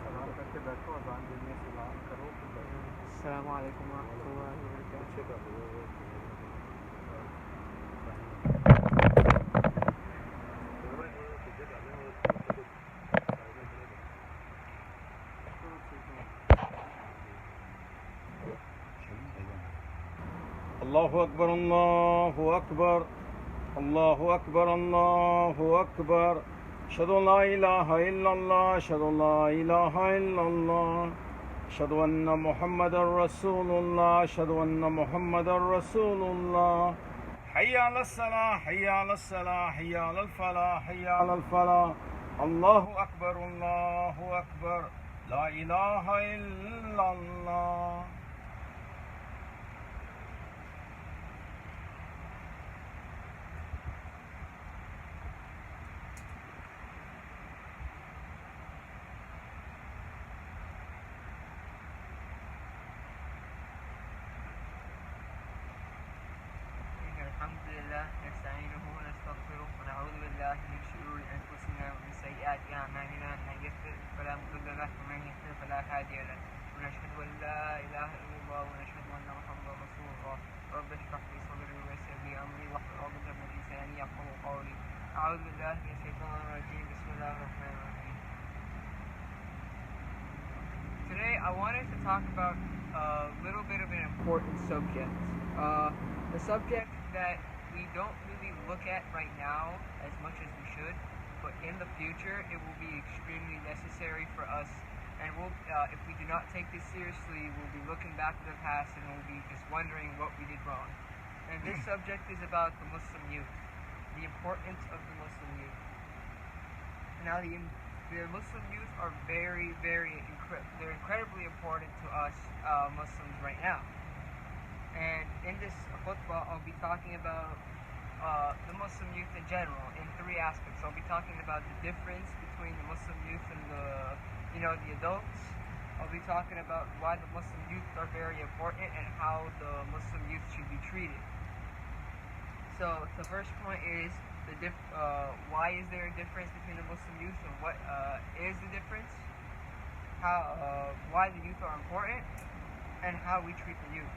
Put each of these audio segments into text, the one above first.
सलाम करके बैठो, अजान देने सलाम करो फिर बैठो। अस्सलाम वालेकुम रहमतुल्लाहि व बरकातहू। पीछे कर लो अल्लाहु अकबर अल्लाहु अकबर अल्लाहु अकबर अल्लाहु अकबर अशहदु अल्ला इलाहा इल्लल्लाह अशहदु अल्ला इलाहा इल्लल्लाह अशहदु अन्ना मुहम्मदर रसूलुल्लाह अशहदु अन्ना मुहम्मदर रसूलुल्लाह हय्या अलस सलाह हय्या अलस सलाह हय्या अलल फलाह हय्या अलल फलाह अल्लाहु अकबर ला इलाहा इल्लल्लाह। Alhamdulillah, nasta'inuhu wa nastaghfiruh wa na'udhu billahi min shururi anfusina wa min sayyiati a'malina man yahdihillahu fala mudilla lahu wa man yudlil fala hadiya lahu wa nashhadu an la ilaha illallah wa nashhadu anna Muhammadan rasulullah. Rabbi ishrah li sadri wa yassir li amri wahlul 'uqdatan min lisani yafqahu qawli. A'udhu billahi minash shaitanir rajim. Bismillahir rahmanir rahim. Today I wanted to talk about a little bit of an important subject. The subject that we don't really look at right now as much as we should, but in the future it will be extremely necessary for us, and if we do not take this seriously, we'll be looking back at the past and we'll be just wondering what we did wrong. And this subject is about the Muslim youth, the importance of the Muslim youth. Now the Muslim youth are they're incredibly important to us Muslims right now. And in this khutbah, I'll be talking about the Muslim youth in general in three aspects. I'll be talking about the difference between the Muslim youth and the adults. I'll be talking about why the Muslim youth are very important and how the Muslim youth should be treated. So the first point is why is there a difference between the Muslim youth and what is the difference? Why the youth are important and how we treat the youth.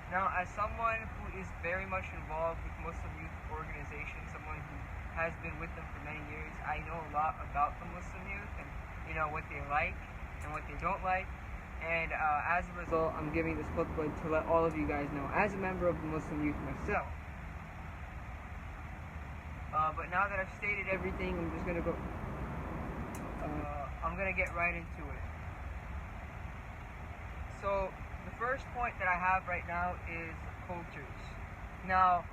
Now, as someone who is very much involved with Muslim youth organizations, someone who has been with them for many years, I know a lot about the Muslim youth and what they like and what they don't like. And as a result, I'm giving this khutbah to let all of you guys know, as a member of the Muslim youth myself. But now that I've stated everything, I'm just gonna get right into it. So, the first point that I have right now is cultures. Now,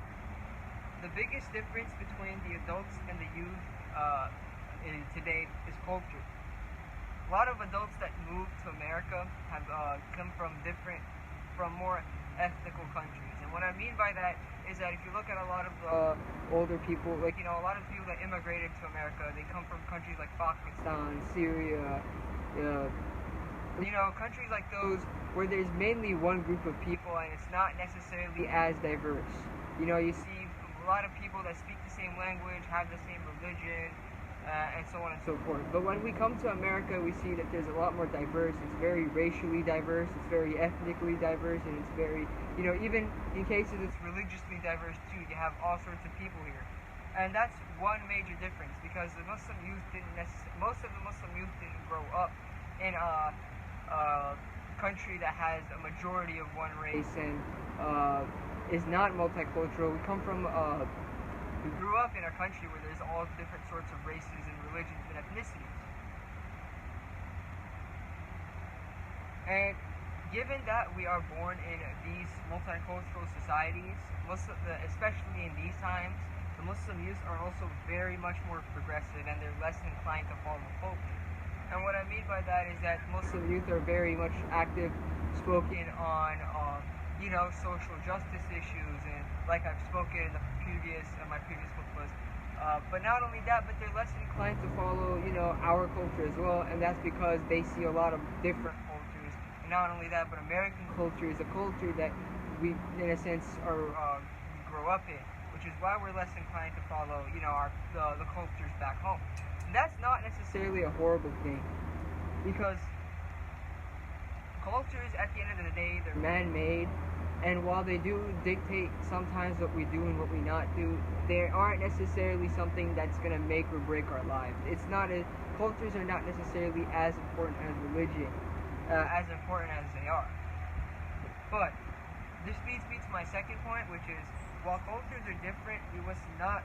the biggest difference between the adults and the youth today is culture. A lot of adults that moved to America have come from more ethnical countries. And what I mean by that is that if you look at a lot of older people, a lot of people that immigrated to America, they come from countries like Pakistan, Syria, countries like those where there's mainly one group of people and it's not necessarily as diverse. You see a lot of people that speak the same language, have the same religion, and so on and so forth. But when we come to America, we see that there's a lot more diverse. It's very racially diverse, it's very ethnically diverse, and it's very, even in cases it's religiously diverse too. You have all sorts of people here. And that's one major difference, because most of the Muslim youth didn't grow up in a country that has a majority of one race and is not multicultural. We grew up in a country where there's all different sorts of races and religions and ethnicities. And given that we are born in these multicultural societies, especially in these times, the Muslim youth are also very much more progressive and they're less inclined to follow culture. And what I mean by that is that Muslim youth are very much active, spoken on, social justice issues, and like I've spoken in my previous khutbahs. But not only that, but they're less inclined to follow, our culture as well, and that's because they see a lot of different cultures. And not only that, but American culture is a culture that we, in a sense, grow up in, which is why we're less inclined to follow, the cultures back home. And that's not necessarily a horrible thing. because cultures, at the end of the day, they're man-made, and while they do dictate sometimes what we do and what we not do, they aren't necessarily something that's going to make or break our lives. Cultures are not necessarily as important as religion, as important as they are. But this leads me to my second point, which is, while cultures are different, we must not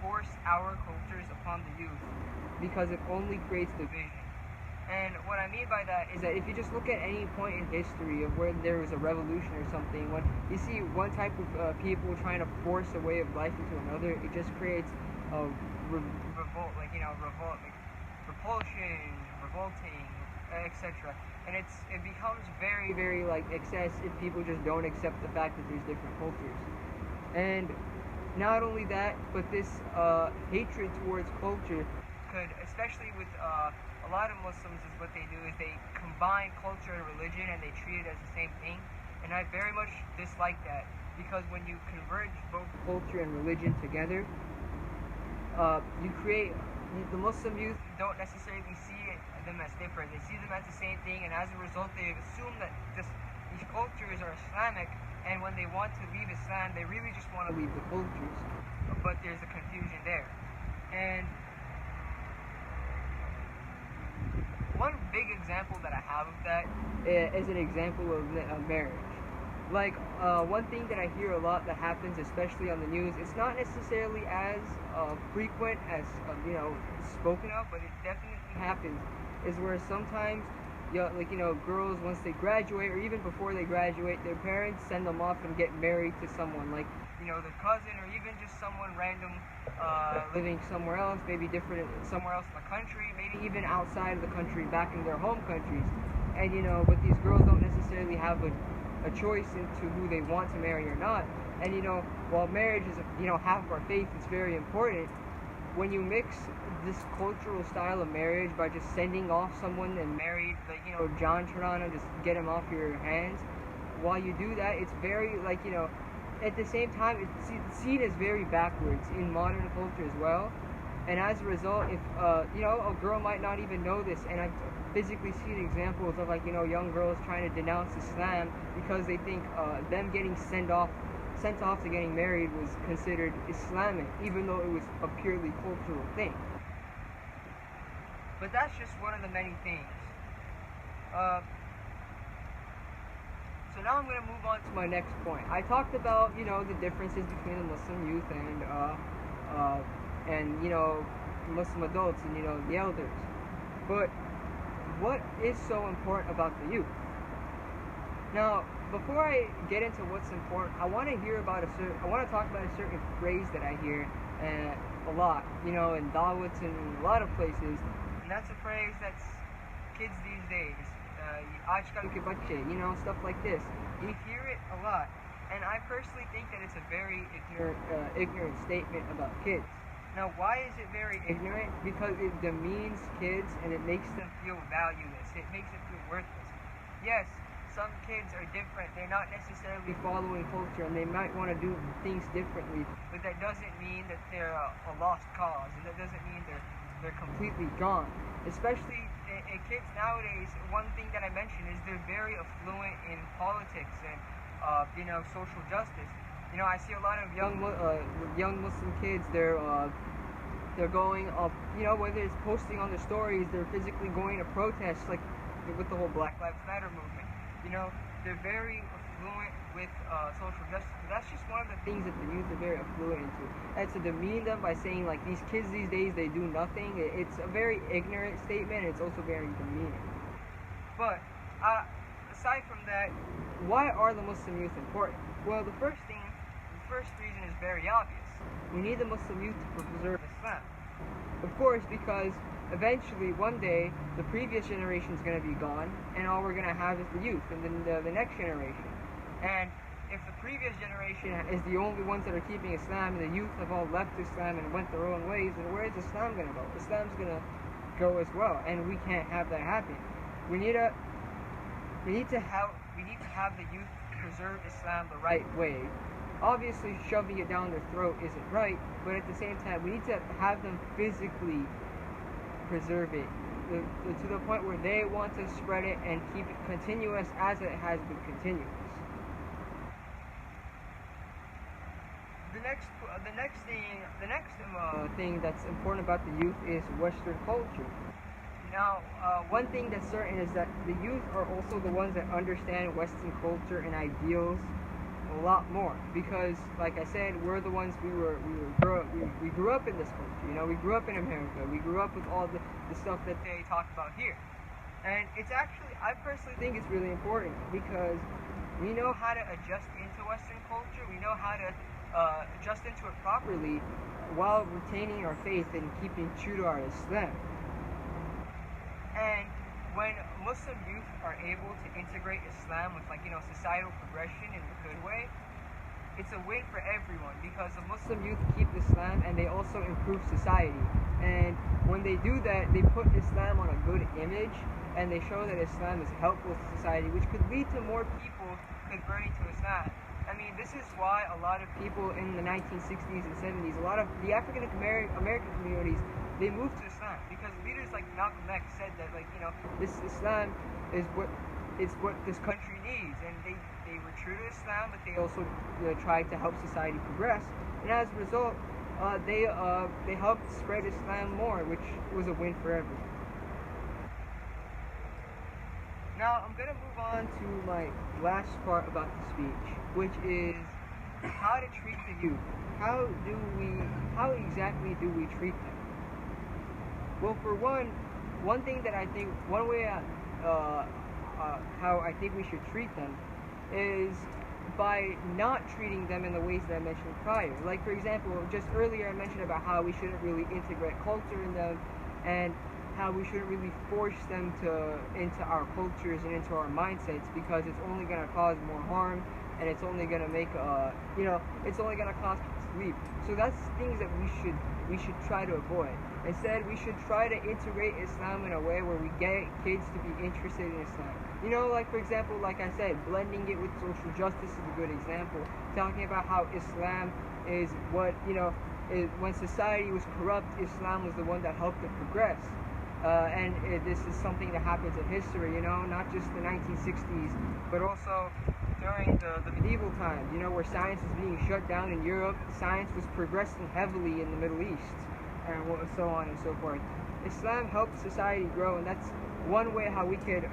force our cultures upon the youth, because it only creates division. And what I mean by that is that if you just look at any point in history of where there was a revolution or something, when you see one type of people trying to force a way of life into another, it just creates a revolt, repulsion, revolting, etc. And it becomes very, very like excess if people just don't accept the fact that there's different cultures. And not only that, but this hatred towards culture could, especially with a lot of Muslims, is what they do is they combine culture and religion and they treat it as the same thing. And I very much dislike that, because when you converge both culture and religion together, you create, the Muslim youth don't necessarily see them as different. They see them as the same thing, and as a result they assume that these cultures are Islamic, and when they want to leave Islam, they really just want to leave the cultures. But there's a confusion there. And one big example that I have of that is an example of marriage. Like, one thing that I hear a lot that happens, especially on the news, it's not necessarily as frequent as, spoken of, but it definitely happens, is where sometimes, girls, once they graduate, or even before they graduate, their parents send them off and get married to someone, like, their cousin, or even just someone random, living somewhere else, maybe different, somewhere else in the country, maybe even outside of the country, back in their home countries. And, but these girls don't necessarily have a choice into who they want to marry or not. And, while marriage is, half of our faith, it's very important. When you mix this cultural style of marriage by just sending off someone and married, like, John Toronto, just get him off your hands, while you do that, it's very, at the same time, it's seen as very backwards in modern culture as well. And as a result, if, a girl might not even know this, and I've physically seen examples of, young girls trying to denounce Islam because they think them getting sent off to getting married was considered Islamic, even though it was a purely cultural thing. But that's just one of the many things. So now I'm going to move on to my next point. I talked about, the differences between the Muslim youth and Muslim adults and, the elders. But what is so important about the youth? Now, before I get into what's important, I want to talk about a certain phrase that I hear a lot, in dawats and a lot of places. And that's a phrase that's kids these days. Aajkal ke bachche, stuff like this. You hear it a lot, and I personally think that it's a very ignorant statement about kids. Now, why is it very ignorant? Because it demeans kids and it makes them feel valueless. It makes them feel worthless. Yes, some kids are different. They're not necessarily following culture, and they might want to do things differently, but that doesn't mean that they're a lost cause, and that doesn't mean they're completely gone. Especially kids nowadays, one thing that I mentioned is they're very affluent in politics and, social justice. I see a lot of young Muslim kids, they're going up, whether it's posting on their stories, they're physically going to protests, like with the whole Black Lives Matter movement. They're very affluent with social justice. But that's just one of the things that the youth are very affluent into. And to demean them by saying, like, these kids these days, they do nothing, it's a very ignorant statement, and it's also very demeaning. But, aside from that, why are the Muslim youth important? Well, the first reason is very obvious. We need the Muslim youth to preserve Islam. Of course, because eventually, one day, the previous generation is going to be gone, and all we're going to have is the youth, and then the next generation. And if the previous generation is the only ones that are keeping Islam, and the youth have all left Islam and went their own ways, then where is Islam going to go? Islam's going to go as well, and we can't have that happen. We need to have the youth preserve Islam the right way. Obviously, shoving it down their throat isn't right, but at the same time, we need to have them physically preserve it to the point where they want to spread it and keep it continuous as it has been continuous. The next thing that's important about the youth is Western culture. Now, one thing that's certain is that the youth are also the ones that understand Western culture and ideals a lot more, because, like I said, we're the ones we grew up in this culture. You know, we grew up in America. We grew up with all the stuff that they talk about here, and it's actually, I personally think it's really important because we know how to adjust into Western culture. We know how to adjust into it properly while retaining our faith and keeping true to our Islam. And when Muslim youth are able to integrate Islam with, like, you know, societal progression in a good way, it's a win for everyone, because the Muslim youth keep Islam and they also improve society. And when they do that, they put Islam on a good image and they show that Islam is helpful to society, which could lead to more people converting to Islam. I mean, this is why a lot of people in the 1960s and 70s, a lot of the African American communities, they moved to Islam, because leaders like Malcolm X said that, like, you know, this Islam is what this country needs, and they were true to Islam, but they also tried to help society progress, and as a result, they helped spread Islam more, which was a win for everyone. Now, I'm going to move on to my last part about the speech, which is how to treat the youth. How exactly do we treat them? Well, for one thing that I think, one way how I think we should treat them is by not treating them in the ways that I mentioned prior. Like, for example, just earlier I mentioned about how we shouldn't really integrate culture in them, and how we shouldn't really force them into our cultures and into our mindsets, because it's only going to cause more harm, and it's only going to make it's only going to cause people to leave. So that's things that we should try to avoid. Instead, we should try to integrate Islam in a way where we get kids to be interested in Islam. You know, like, for example, like I said, blending it with social justice is a good example. Talking about how Islam is what, you know, when society was corrupt, Islam was the one that helped it progress. This is something that happens in history, you know, not just the 1960s, but also during the medieval times, you know, where science was being shut down in Europe. Science was progressing heavily in the Middle East, and so on and so forth. Islam helped society grow, and that's one way how we could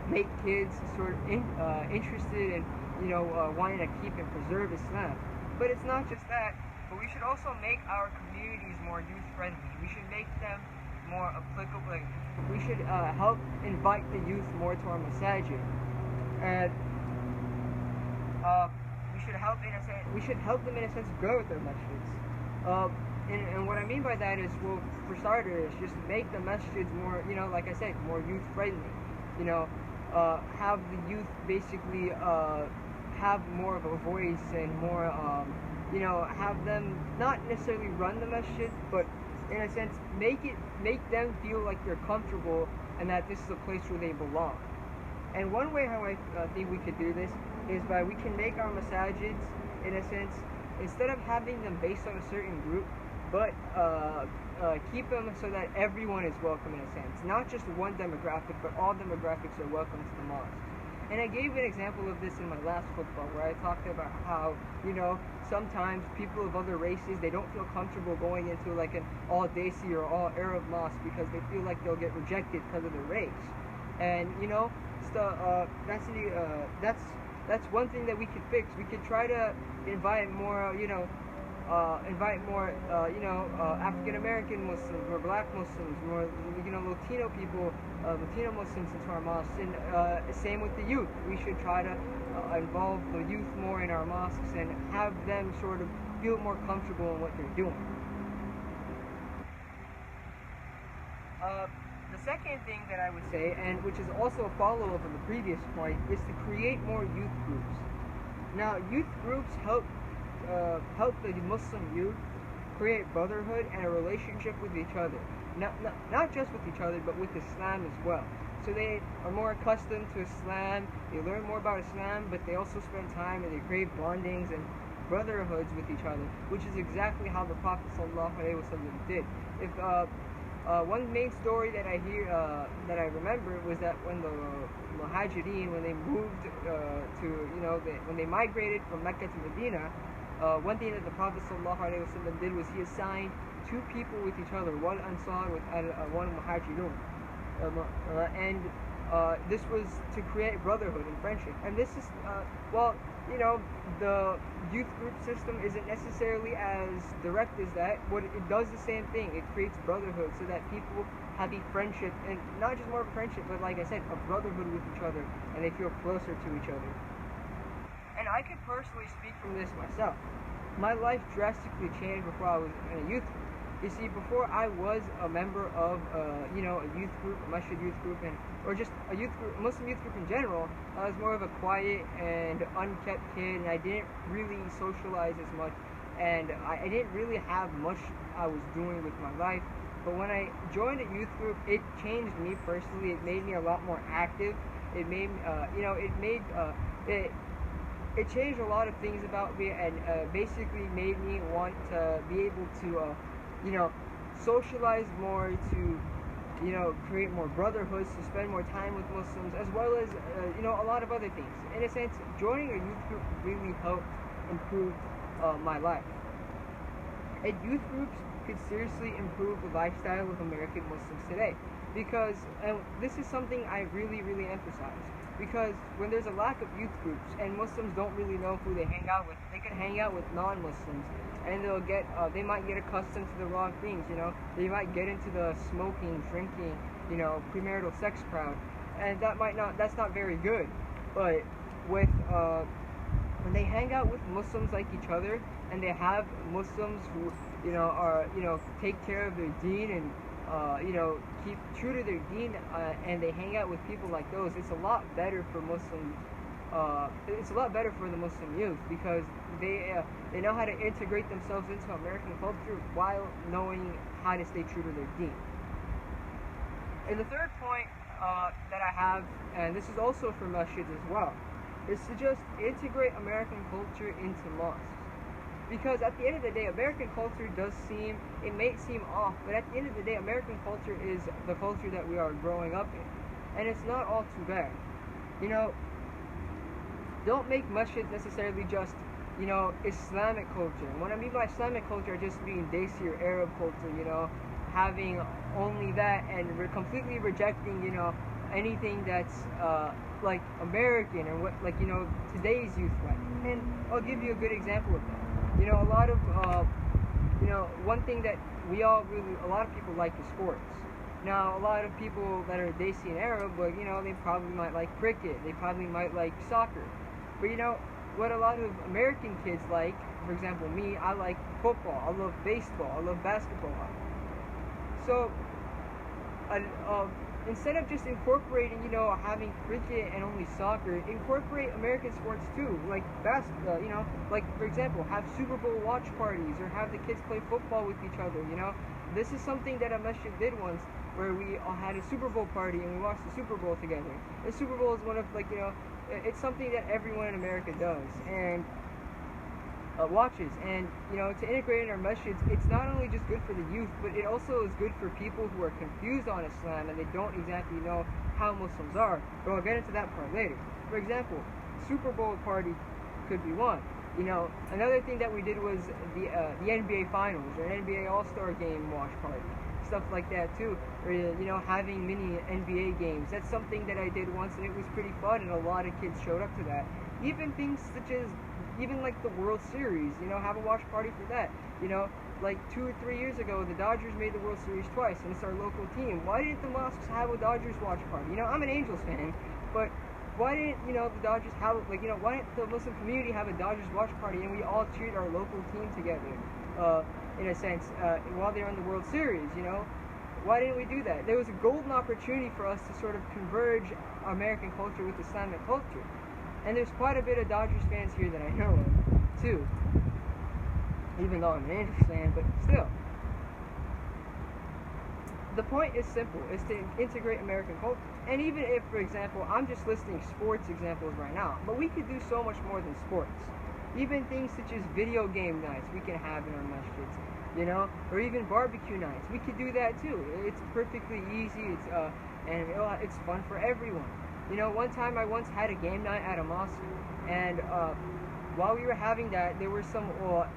make kids sort of interested in, you know, wanting to keep and preserve Islam. But it's not just that, but we should also make our communities more youth-friendly. We should make them more applicable. Like, we should help invite the youth more to our masajid, and we should help them in a sense grow with their masjids. And what I mean by that is, well, for starters, just make the masjids more, you know, like I said, more youth-friendly. You know, have the youth basically have more of a voice, and more, you know, have them not necessarily run the masjid, but in a sense, make them feel like they're comfortable and that this is a place where they belong. And one way how I think we could do this is by, we can make our masajids, in a sense, instead of having them based on a certain group, but keep them so that everyone is welcome, in a sense. Not just one demographic, but all demographics are welcome to the mosque. And I gave an example of this in my last khutbah, where I talked about how, you know, sometimes people of other races, they don't feel comfortable going into like an all-Desi or all-Arab mosque because they feel like they'll get rejected because of their race. And, you know, that's one thing that we could fix. We could try to invite more, you know, African American Muslims, more Black Muslims, more, you know, Latino people, Latino Muslims into our mosques. And same with the youth. We should try to involve the youth more in our mosques and have them sort of feel more comfortable in what they're doing. The second thing that I would say, and which is also a follow-up of the previous point, is to create more youth groups. Now, youth groups help the Muslim youth create brotherhood and a relationship with each other. Not just with each other, but with Islam as well. So they are more accustomed to Islam, they learn more about Islam, but they also spend time and they create bondings and brotherhoods with each other, which is exactly how the Prophet ﷺ did. One main story that I hear, that I remember, was that when the Muhajirin, when they moved when they migrated from Mecca to Medina, one thing that the Prophet ﷺ did was he assigned two people with each other, one Ansar and one Muhajirun, and this was to create brotherhood and friendship. And this is, the youth group system isn't necessarily as direct as that, but it does the same thing. It creates brotherhood so that people have a friendship, and not just more of a friendship, but like I said, a brotherhood with each other, and they feel closer to each other. And I can personally speak from this myself. My life drastically changed before I was in a youth group. You see, before I was a member of, a youth group, a masjid youth group, or just a youth group, a Muslim youth group in general, I was more of a quiet and unkept kid, and I didn't really socialize as much, and I didn't really have much I was doing with my life. But when I joined a youth group, it changed me personally. It made me a lot more active. It made, it changed a lot of things about me, and basically made me want to be able to, socialize more, to, create more brotherhoods, to spend more time with Muslims, as well as, a lot of other things. In a sense, joining a youth group really helped improve my life. And youth groups could seriously improve the lifestyle of American Muslims today. Because, and this is something I really, really emphasize, because when there's a lack of youth groups and Muslims don't really know who they hang out with, they can hang out with non-Muslims, and they might get accustomed to the wrong things, they might get into the smoking, drinking, premarital sex crowd, and that's not very good. But with, when they hang out with Muslims like each other, and they have Muslims who, take care of their deen and, keep true to their deen, and they hang out with people like those, it's a lot better for Muslims. It's a lot better for the Muslim youth, because they know how to integrate themselves into American culture while knowing how to stay true to their deen. And the third point that I have, and this is also for masjids as well, is to just integrate American culture into mosques. Because at the end of the day, American culture it may seem off, but at the end of the day, American culture is the culture that we are growing up in. And it's not all too bad. Don't make masjids necessarily just, Islamic culture. And when I mean by Islamic culture, I just mean Desi or Arab culture, having only that, and completely rejecting, anything that's, like American, and what, today's youth like. And I'll give you a good example of that. A lot of, one thing that a lot of people like is sports. Now, a lot of people that are Desi and Arab, but, they probably might like cricket, they probably might like soccer. But, what a lot of American kids like, for example, me, I like football, I love baseball, I love basketball. So, instead of just incorporating, having cricket and only soccer, incorporate American sports too, like basketball, like, for example, have Super Bowl watch parties, or have the kids play football with each other, This is something that a masjid did once, where we all had a Super Bowl party and we watched the Super Bowl together. The Super Bowl is one of, it's something that everyone in America does, and watches. And to integrate in our masjids, it's not only just good for the youth, but it also is good for people who are confused on Islam and they don't exactly know how Muslims are. But I'll get into that part later. For example, Super Bowl party could be one. Another thing that we did was the NBA Finals, or an NBA All-Star Game watch party, stuff like that too. Or having mini NBA games. That's something that I did once, and it was pretty fun, and a lot of kids showed up to that. Even things such as like the World Series, have a watch party for that. Like 2 or 3 years ago, the Dodgers made the World Series twice, and it's our local team. Why didn't the mosques have a Dodgers watch party? I'm an Angels fan, but why didn't, the Dodgers have, why didn't the Muslim community have a Dodgers watch party, and we all cheered our local team together, in a sense, while they're in the World Series, Why didn't we do that? There was a golden opportunity for us to sort of converge American culture with Islamic culture. And there's quite a bit of Dodgers fans here that I know of, too. Even though I'm an Angels fan, but still. The point is simple, is to integrate American culture. And even if, for example, I'm just listing sports examples right now, but we could do so much more than sports. Even things such as video game nights we can have in our masjids. you know, or even barbecue nights. We could do that too. It's perfectly easy. It's fun for everyone. You know, one time I once had a game night at a mosque, and while we were having that, there were some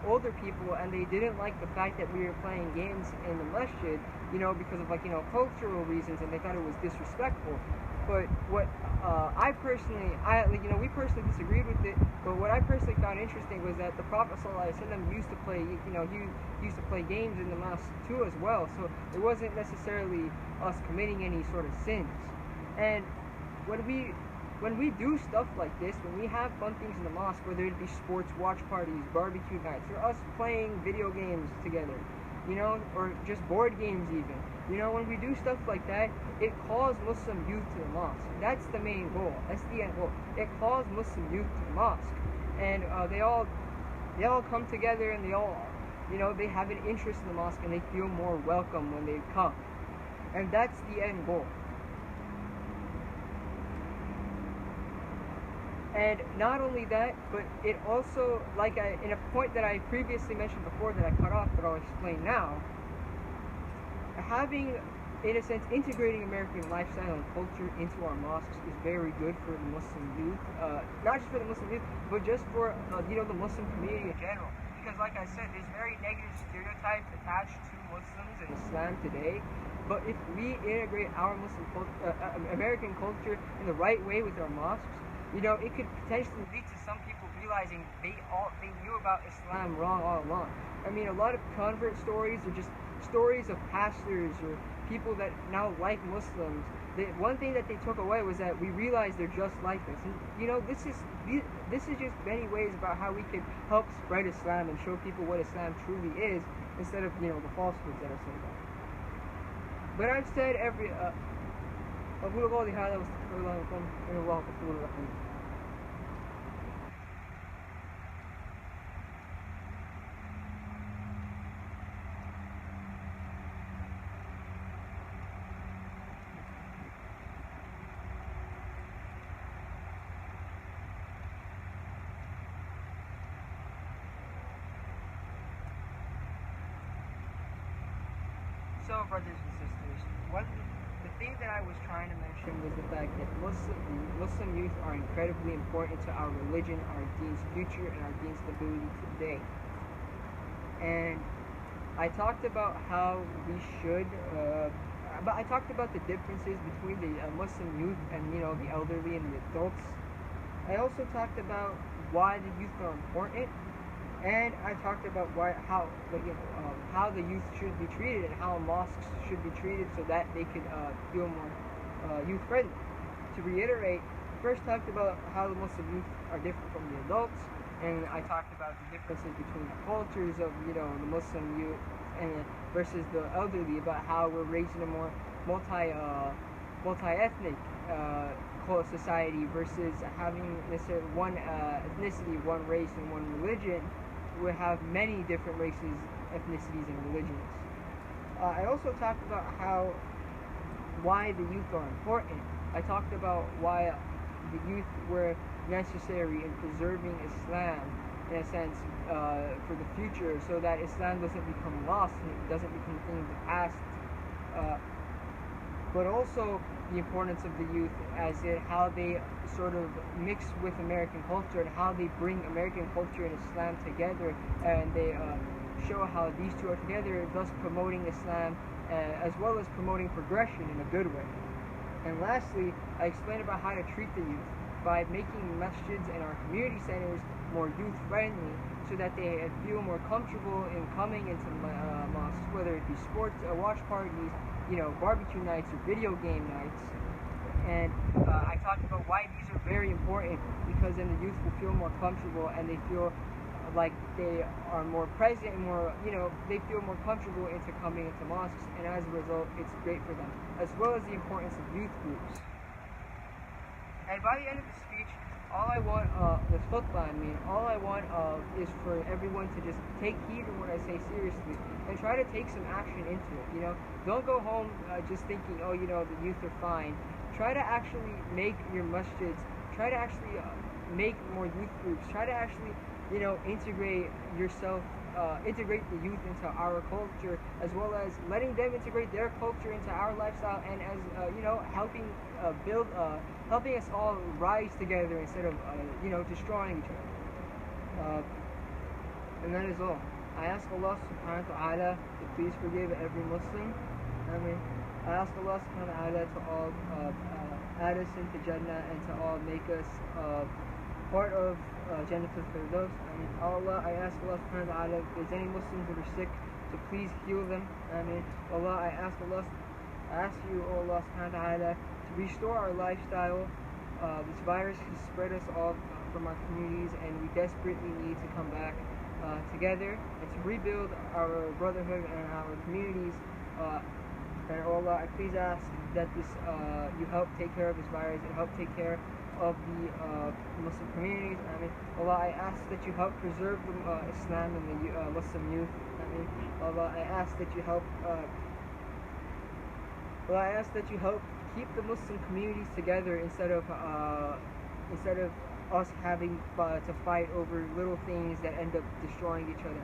older people, and they didn't like the fact that we were playing games in the masjid, you know, because of cultural reasons, and they thought it was disrespectful. But what we personally disagreed with it. But what I personally found interesting was that the Prophet ﷺ used to play, he used to play games in the mosque too as well. So it wasn't necessarily us committing any sort of sins. And when we do stuff like this, when we have fun things in the mosque, whether it be sports watch parties, barbecue nights, or us playing video games together, you know, or just board games even. You know, when we do stuff like that, it calls Muslim youth to the mosque. That's the main goal. That's the end goal. It calls Muslim youth to the mosque. And they all come together, and they all, you know, they have an interest in the mosque, and they feel more welcome when they come. And that's the end goal. And not only that, but it also, in a point that I previously mentioned before that I cut off, but I'll explain now, having, in a sense, integrating American lifestyle and culture into our mosques is very good for the Muslim youth. Not just for the Muslim youth, but just for, the Muslim community in general. Because like I said, there's very negative stereotypes attached to Muslims and Islam today. But if we integrate our American culture in the right way with our mosques, you know, it could potentially lead to some people realizing they knew about Islam wrong all along. I mean, a lot of convert stories are just stories of pastors or people that now like Muslims. One thing that they took away was that we realized they're just like us. And, you know, this is just many ways about how we can help spread Islam and show people what Islam truly is, instead of, you know, the falsehoods that are said about it. But I've said أقول قولي هذا واستغفر الله لكم إن الله غفور رحيم. So, brothers and sisters, the thing that I was trying to mention was the fact that Muslim youth are incredibly important to our religion, our deen's future, and our deen's stability today. And I talked about how we should, but I talked about the differences between the Muslim youth and, you know, the elderly and the adults. I also talked about why the youth are important. And I talked about how the youth should be treated and how mosques should be treated so that they could feel more youth-friendly. To reiterate, first talked about how the Muslim youth are different from the adults, and I talked about the differences between the cultures of, you know, the Muslim youth versus the elderly, about how we're raised in a more multi-ethnic society versus having necessarily one ethnicity, one race, and one religion. We have many different races, ethnicities, and religions. I also talked about why the youth are important. I talked about why the youth were necessary in preserving Islam, in a sense, for the future, so that Islam doesn't become lost and it doesn't become a thing of the past. But also the importance of the youth as in how they sort of mix with American culture and how they bring American culture and Islam together, and they show how these two are together, thus promoting Islam as well as promoting progression in a good way. And lastly, I explained about how to treat the youth by making masjids and our community centers more youth-friendly, so that they feel more comfortable in coming into mosques, whether it be sports, watch parties, you know, barbecue nights or video game nights. And I talked about why these are very important, because then the youth will feel more comfortable and they feel like they are more present and more, you know, they feel more comfortable into coming into mosques, and as a result, it's great for them, as well as the importance of youth groups. And by the end of the speech, all I want, the khutbah, all I want is for everyone to just take heed of what I say seriously and try to take some action into it, you know. Don't go home just thinking, oh, you know, the youth are fine. Try to actually make your masjids, try to actually make more youth groups, try to actually, you know, integrate yourself integrate the youth into our culture, as well as letting them integrate their culture into our lifestyle, and as helping helping us all rise together instead of destroying each other. And that is all. I ask Allah subhanahu wa ta'ala to please forgive every Muslim. I ask Allah subhanahu wa ta'ala to all add us into Jannah, and to all make us part of Jannatul Firdaus. Allah, I ask Allah subhanahu wa ta'ala, if there's any Muslims that are sick, to please heal them. Allah, I ask you, O Allah subhanahu wa ta'ala, to restore our lifestyle. This virus has spread us all from our communities, and we desperately need to come back together and to rebuild our brotherhood and our communities. And Allah, I please ask that you help take care of this virus, and help take care of the Muslim communities. Allah, I ask that you help preserve the Islam and the Muslim youth. Allah, I ask that you help keep the Muslim communities together instead of us having to fight over little things that end up destroying each other.